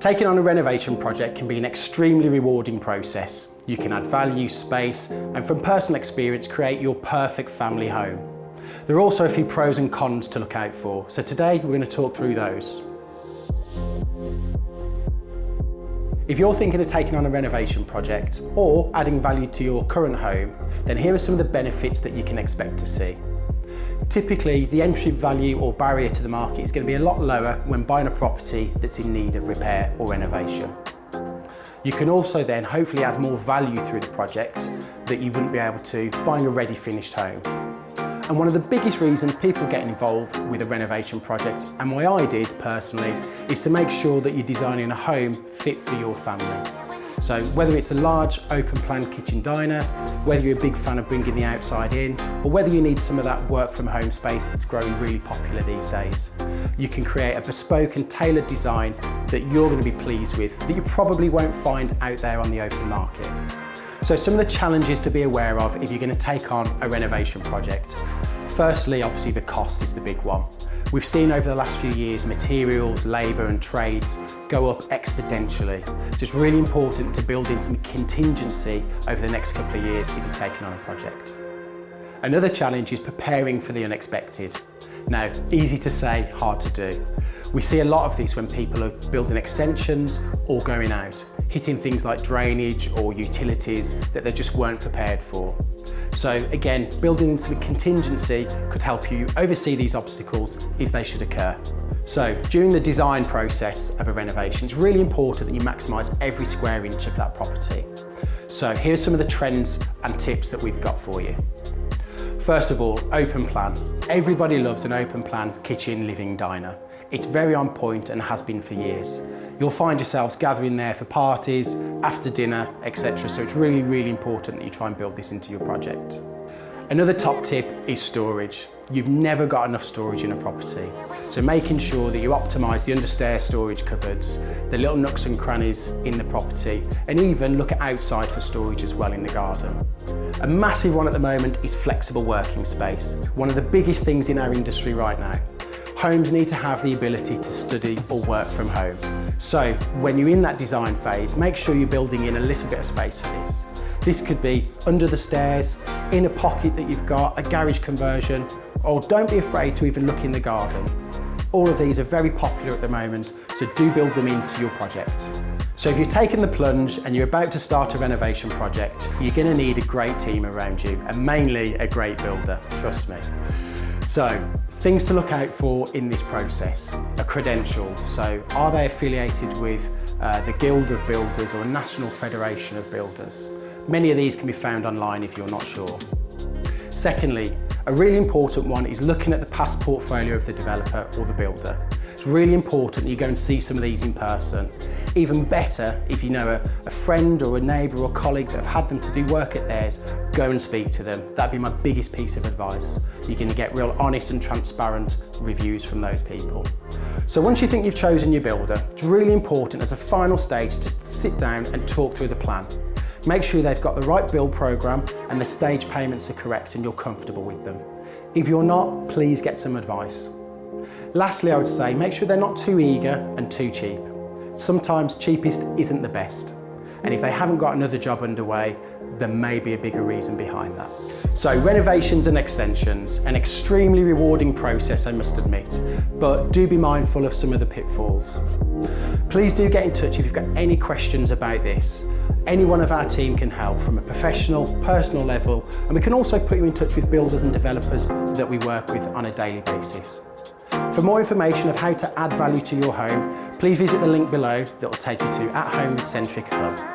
Taking on a renovation project can be an extremely rewarding process. You can add value, space, and from personal experience, create your perfect family home. There are also a few pros and cons to look out for, so today we're going to talk through those. If you're thinking of taking on a renovation project or adding value to your current home, then here are some of the benefits that you can expect to see. Typically, the entry value or barrier to the market is going to be a lot lower when buying a property that's in need of repair or renovation. You can also then hopefully add more value through the project that you wouldn't be able to buying a ready finished home. And one of the biggest reasons people get involved with a renovation project, and why I did personally, is to make sure that you're designing a home fit for your family. So whether it's a large open plan kitchen diner, whether you're a big fan of bringing the outside in, or whether you need some of that work from home space that's growing really popular these days, you can create a bespoke and tailored design that you're going to be pleased with, that you probably won't find out there on the open market. So some of the challenges to be aware of if you're going to take on a renovation project. Firstly, obviously the cost is the big one. We've seen over the last few years materials, labour and trades go up exponentially. So it's really important to build in some contingency over the next couple of years if you're taking on a project. Another challenge is preparing for the unexpected. Now, easy to say, hard to do. We see a lot of this when people are building extensions or going out, hitting things like drainage or utilities that they just weren't prepared for. So again, building in some contingency could help you oversee these obstacles if they should occur. So during the design process of a renovation, it's really important that you maximise every square inch of that property. So here's some of the trends and tips that we've got for you. First of all, open plan. Everybody loves an open plan kitchen, living, diner. It's very on point and has been for years. You'll find yourselves gathering there for parties, after dinner, etc. So it's really, really important that you try and build this into your project. Another top tip is storage. You've never got enough storage in a property. So making sure that you optimise the understairs storage cupboards, the little nooks and crannies in the property, and even look at outside for storage as well in the garden. A massive one at the moment is flexible working space. One of the biggest things in our industry right now. Homes need to have the ability to study or work from home. So when you're in that design phase, make sure you're building in a little bit of space for this. This could be under the stairs, in a pocket that you've got, a garage conversion, or don't be afraid to even look in the garden. All of these are very popular at the moment, so do build them into your project. So if you've taken the plunge and you're about to start a renovation project, you're going to need a great team around you, and mainly a great builder, trust me. So, things to look out for in this process are credentials. So, are they affiliated with the Guild of Builders or a National Federation of Builders? Many of these can be found online if you're not sure. Secondly, a really important one is looking at the past portfolio of the developer or the builder. It's really important that you go and see some of these in person. Even better, if you know a friend or a neighbour or colleague that have had them to do work at theirs, go and speak to them. That'd be my biggest piece of advice. You're going to get real honest and transparent reviews from those people. So once you think you've chosen your builder, it's really important as a final stage to sit down and talk through the plan. Make sure they've got the right build programme and the stage payments are correct and you're comfortable with them. If you're not, please get some advice. Lastly, I would say make sure they're not too eager and too cheap. Sometimes cheapest isn't the best. And if they haven't got another job underway, there may be a bigger reason behind that. So renovations and extensions, an extremely rewarding process, I must admit, but do be mindful of some of the pitfalls. Please do get in touch if you've got any questions about this. Any one of our team can help from a professional, personal level, and we can also put you in touch with builders and developers that we work with on a daily basis. For more information of how to add value to your home, please visit the link below that will take you to At Home with Centrick Hub.